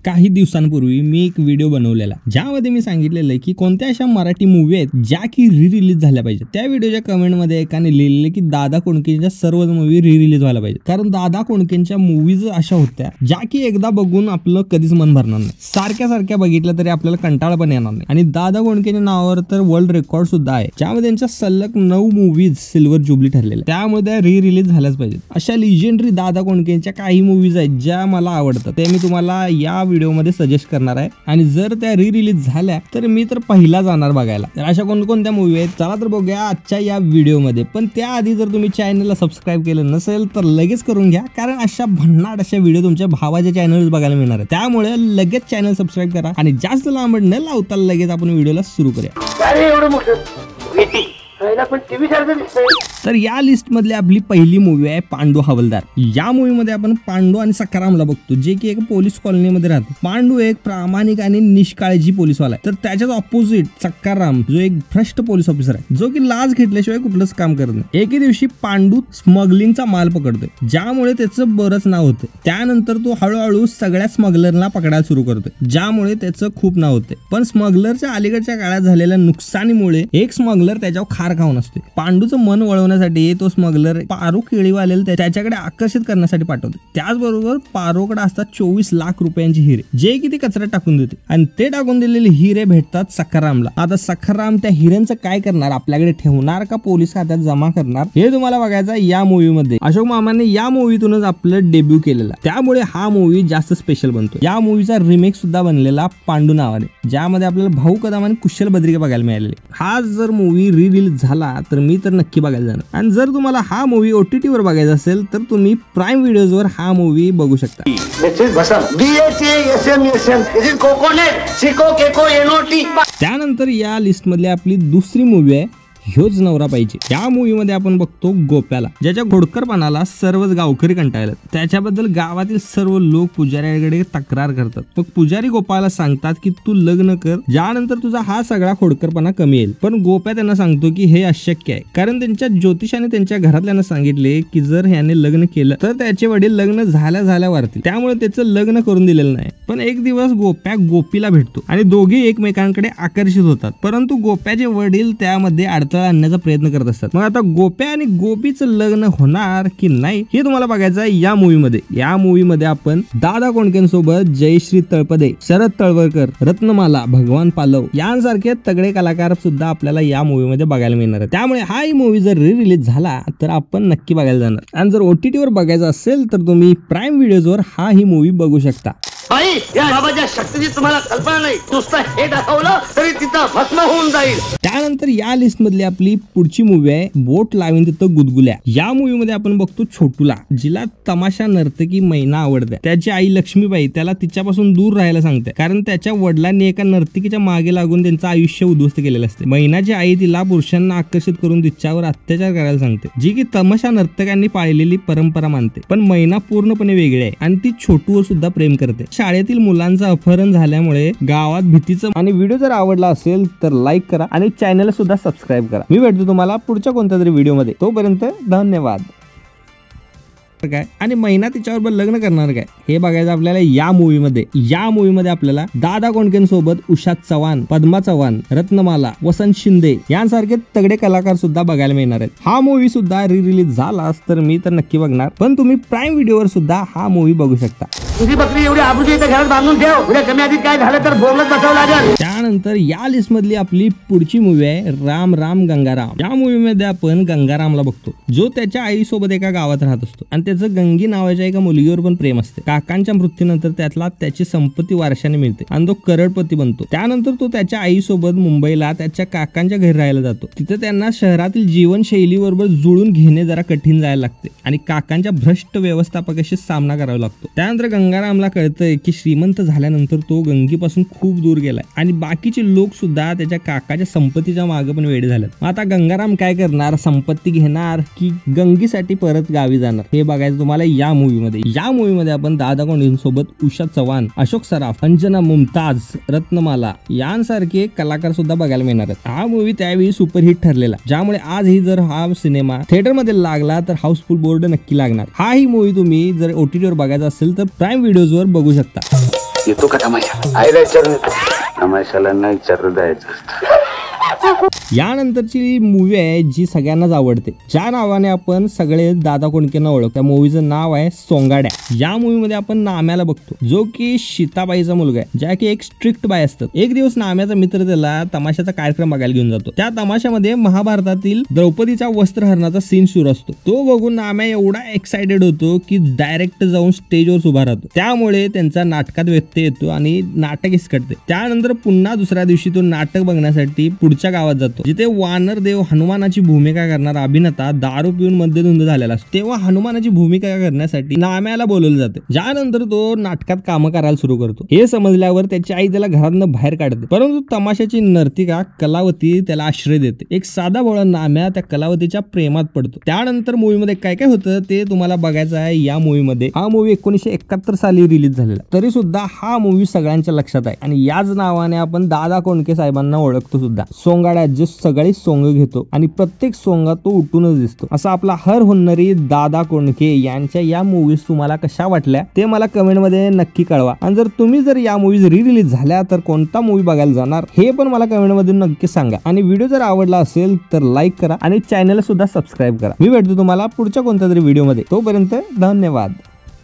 काही दिवसांपूर्वी मी एक व्हिडिओ बनवलेला ज्यामध्ये मी सांगितलेलं की कोणत्या अशा मराठी मूवी आहेत ज्या की रिलीज झाल्या पाहिजे। त्या व्हिडिओच्या कमेंट मध्ये एकाने लिहिलेले की दादा कोंडकेंच्या सर्व मूवी रिलीज व्हायला पाहिजे, कारण दादा कोंडकेंच्या मूवीज अशा होत्या ज्या की एकदा बघून आपलं कधीच मन भरणार नाही, सारख्या सारख्या बघितलं तरी आपल्याला कंटाळा पण येणार नाही। आणि दादा कोंडकेंच्या नावावर तर वर्ल्ड रेकॉर्ड सुद्धा आहे, ज्यामध्ये त्यांच्या सलग 9 मूवीज सिल्वर जुबली ठरलेल्या, त्यामुळे त्या रिलीज झाल्याच पाहिजे। अशा लिजेंडरी दादा कोंडकेंच्या काही मूवीज आहेत ज्या मला आवडतात, ते मी तुम्हाला या व्हिडिओमध्ये सजेस्ट करणार आहे। आणि जर त्या रिलीज झाल्या तर मी तर पहिला जाणार बघायला। तर अशा कोणकोणत्या मूवी आहेत चला तर बघूया आजच्या या व्हिडिओमध्ये। पण त्याआधी जर तुम्ही चॅनलला सबस्क्राईब केलं नसेल तर लगेच करून घ्या, कारण अशा भन्नाट अशा व्हिडिओ तुमच्या भावाच्या चॅनलवर बघायला मिळणार आहे। त्यामुळे लगेच चॅनल सबस्क्राईब करा आणि जास्त लांब न लावता लगेच आपण व्हिडिओला सुरू करूया। तर या लिस्ट मधली आपली पहिली मूवी आहे पांडू हवालदार। या मूवी मध्ये आपण पांडू आणि सखारामला बघतो, जे की एक पोलीस कॉलनीमध्ये राहतो। पांडू एक प्रामाणिक आणि निष्काळजी पोलीसवाला आहे, तर त्याच्याच ऑपोजिट सखाराम जो एक भ्रष्ट पोलीस ऑफिसर आहे, जो की लाज घेतल्याशिवाय कुठलंच काम करत नाही। एके दिवशी पांडू स्मगलिंगचा माल पकडतोय, ज्यामुळे त्याचं बरंच नाव होतं। त्यानंतर तो हळूहळू सगळ्या स्मगलरला पकडायला सुरू करतोय, ज्यामुळे त्याचं खूप नाव होते। पण स्मगलरच्या अलीकडच्या काळात झालेल्या नुकसानीमुळे एक स्मगलर त्याच्यावर खार खाऊन असते। पांडूचं मन वळवण्यासाठी तो स्मगलर पारो केळीवाल्याला त्याच्याकडे आकर्षित करण्यासाठी पाठवतो। त्याचबरोबर पारोकडे असतात 24 लाख रुपयांचे हिरे, जे की ते कचऱ्यात टाकून देते आणि ते टाकून दिलेले हिरे भेटतात सखारामला। आता सखाराम त्या हिऱ्यांचं काय करणार, आपल्याकडे ठेवणार का पोलीस खात्यात जमा करणार, हे तुम्हाला बघायचं या मूवी मध्ये। अशोक मामाने या मूवीतूनच आपलं डेब्यू केलेला, त्यामुळे हा मूवी जास्त स्पेशल बनतो। या मूवीचा रिमेक सुद्धा बनलेला पांडू नावाने, ज्यामध्ये आपल्याला भाऊ कदम आणि कुशल बद्रिके बघायला मिळालेले। हा जर मूवी रिलीज झाला तर मी तर नक्की बघायला जाणार। आणि जर तुम्हाला हा मूवी OTT वर बघायचा असेल तर तुम्ही प्राईम व्हिडिओजवर हा मूवी बघू शकता। त्यानंतर या लिस्ट मधली आपली दुसरी मूवी आहे ह्योच नवरा पाहिजे। या मूवी मध्ये आपण बघतो गोप्याला, ज्याच्या घोडकरपणाला सर्वच गावकरी कंटाळतात। त्याच्याबद्दल गावातील सर्व लोक पुजाऱ्याकडे तक्रार करतात। मग पुजारी गोपाळला सांगतात की तू लग्न कर, ज्यानंतर तुझा हा सगळा खोडकरपणा कमी येईल। पण गोप्या त्यांना सांगतो की हे अशक्य आहे, कारण त्यांच्या ज्योतिषाने त्यांच्या घरातल्यांना सांगितले की जर ह्याने लग्न केलं तर त्याचे वडील लग्न झाल्या वारतील, त्यामुळे त्याचं लग्न करून दिलेलं नाही। पण एक दिवस गोप्या गोपीला भेटतो आणि दोघे एकमेकांकडे आकर्षित होतात, परंतु गोप्याचे वडील त्यामध्ये आणण्याचा प्रयत्न करत असतात। मग आता गोप्या आणि गोपीचं लग्न होणार की नाही हे तुम्हाला बघायचं आहे या मूवी मध्ये। या मूवी मध्ये आपण दादा कोंडकेंसोबत जयश्री तळपदे, शरद तळवळकर, रत्नमाला, भगवान पालव यांसारखे तगडे कलाकार सुद्धा आपल्याला या मूवी मध्ये बघायला मिळणार आहे। त्यामुळे हा ही मूवी जर रिलीज झाला तर आपण नक्की बघायला जाणार। आणि जर OTT वर बघायचं असेल तर तुम्ही प्राईम व्हिडिओजवर हा ही मूवी बघू शकता। या बाबाच्या शक्तीची तुम्हाला कल्पना नाही, नुसतं हे दाखवलं तरी तिथं भस्म होऊन जाईल। त्यानंतर या लिस्ट मधली आपली पुढची मूवी आहे बोट लावीन तिथं गुदगुल्या। या मूवी मध्ये आपण बघतो छोटूला, जिला तमाशा नर्तकी मैना आवडते। त्याची आई लक्ष्मीबाई त्याला तिच्यापासून दूर राहायला सांगते, कारण त्याच्या वडिलांनी एका नर्तकीच्या मागे लागून त्यांचं आयुष्य उद्ध्वस्त केलेलं असते। मैनाची आई तिला पुरुषांना आकर्षित करून तिच्यावर अत्याचार करायला सांगते, जी की तमाशा नर्तकांनी पाळलेली परंपरा मानते। पण मैना पूर्णपणे वेगळी आहे आणि ती छोटूवर सुद्धा प्रेम करते। शाळेतील मुलांचं अपहरण झाल्यामुळे गावात भीतीचं। आणि व्हिडिओ जर आवडला असेल तर लाईक करा आणि चॅनल सुद्धा सबस्क्राईब करा। मी भेटतो तुम्हाला पुढच्या कोणत्या तरी व्हिडिओ मध्ये, तोपर्यंत धन्यवाद। काय आणि मैना तिच्याबरोबर लग्न करणार काय हे बघायचं आपल्याला या मूवी मध्ये। या मूवी मध्ये आपल्याला दादा कोंडकेंसोबत उषा चव्हाण, पद्मा चव्हाण, रत्नमाला, वसंत शिंदे यांसारखे तगडे कलाकार सुद्धा बघायला मिळणार आहेत। हा मूवी सुद्धा रिलीज झालाच तर मी तर नक्की बघणार, पण तुम्ही प्राईम व्हिडिओवर सुद्धा हा मूवी बघू शकता। तुझी बकरी एवढी आबरूची इथे घरात बांधून ठेव, उद्या कमी अधिक काय झालं तर बोलत बसावं लागेल। त्यानंतर या लिस्ट मधली आपली पुढची मूवी आहे राम राम गंगाराम। या मूवी मध्ये आपण गंगारामला बघतो, जो त्याच्या आईसोबत एका गावात राहत असतो आणि त्याचं गंगी नावाच्या एका मुलगीवर पण प्रेम असते। काकांच्या मृत्यूनंतर त्यातला त्याची संपत्ती वारशाने मिळते आणि तो करोडपती बनतो। त्यानंतर तो त्याच्या आईसोबत मुंबईला त्याच्या काकांच्या घरी राहायला जातो। तिथे त्यांना शहरातील जीवनशैलीबरोबर जुळून घेणे जरा कठीण जायला लागते आणि काकांच्या भ्रष्ट व्यवस्थापकाशी सामना करावा लागतो। त्यानंतर गंगारामला कळतंय की श्रीमंत झाल्यानंतर तो गंगीपासून खूप दूर गेलाय आणि बाकीचे लोक सुद्धा त्याच्या काकाच्या संपत्तीच्या मागे पण वेडे झालेत। आता गंगाराम काय करणार, संपत्ती घेणार की गंगीसाठी परत गावी जाणार हे बघायचं तुम्हाला या मूवी मध्ये। या मूवी मध्ये आपण दादा कोंडकेंसोबत उषा चव्हाण, अशोक सराफ, अंजना मुमताज, रत्नमाला यांसारखे कलाकार सुद्धा बघायला मिळणार आहेत। हा मूवी त्यावेळी सुपरहिट ठरलेला, ज्यामुळे आजही जर हा सिनेमा थिएटर मध्ये लागला तर हाऊसफुल बोर्ड नक्की लागणार। हा ही मूवी तुम्ही जर OTT वर बघायचा असेल तर प्राईम व्हिडिओजवर बघू शकता। येतो का तमाशा? आईला विचारून येतो. तमाशाला नाही विचारलं जायचं. यानंतरची मूवी आहे जी सगळ्यांनाच आवडते, ज्या नावाने आपण सगळे दादा कोंडकेंना ओळखतो. त्या मूवीचं नाव आहे सोंगाड्या. या मूवीमध्ये आपण नाम्याला बघतो, जो की सीताबाईचा मुलगा आहे, ज्या की एक स्ट्रिक्ट बाय असतात. एक दिवस नाम्याचा मित्र त्याला तमाशाचा कार्यक्रम बघायला घेऊन जातो. त्या तमाशामध्ये महाभारतातील द्रौपदीच्या वस्त्रहरणाचा सीन सुरू असतो. तो बघून नाम्या एवढा एक्साइटेड होतो की डायरेक्ट जाऊन स्टेजवर उभा राहतो. त्यामुळे त्यांचा नाटकात व्यत्यय येतो आणि नाटक विस्कटते. त्यानंतर पुन्हा दुसऱ्या दिवशी तो नाटक बघण्यासाठी पुढच्या गावात जातो, जिथे वानर देव हनुमानाची भूमिका करणारा अभिनेता दारू पिऊन मद्यधुंद झालेला असतो. तेव्हा हनुमानाची भूमिका करण्यासाठी नाम्याला बोलवलं जाते. ज्यानंतर तो नाटकात काम करायला सुरू करतो. हे समजल्यावर त्याची आई त्याला घरातनं बाहेर काढते, परंतु तमाशाची नर्तिका कलावती त्याला आश्रय देते. एक साधा भोळा नाम्या त्या कलावतीच्या प्रेमात पडतो. त्यानंतर मूवीमध्ये काय काय होतं ते तुम्हाला बघायचं आहे या मूवीमध्ये. हा मूवी 1971 साली रिलीज झालेला, तरी सुद्धा हा मूवी सगळ्यांच्या लक्षात आहे आणि याच नावाने आपण दादा कोंडके साहेबांना ओळखतो सुद्धा. सोंगाड्यात जो सगळी सोंग घेतो आणि प्रत्येक सोंगात तो उठूनच दिसतो. असा आपला हर हुन्नरी दादा कोंडके यांच्या या मूवीज तुम्हाला कशा वाटल्या ते मला कमेंट मध्ये नक्की कळवा. आणि जर तुम्ही या मूवीज रिलीज झाल्या तर कोणता मूवी बघायला जाणार हे पण मला कमेंट मध्ये नक्की सांगा. आणि व्हिडिओ जर आवडला असेल तर लाईक करा आणि चॅनल सुद्धा सबस्क्राईब करा. मी भेटतो तुम्हाला पुढच्या कोणत्या तरी व्हिडिओ मध्ये. तोपर्यंत धन्यवाद.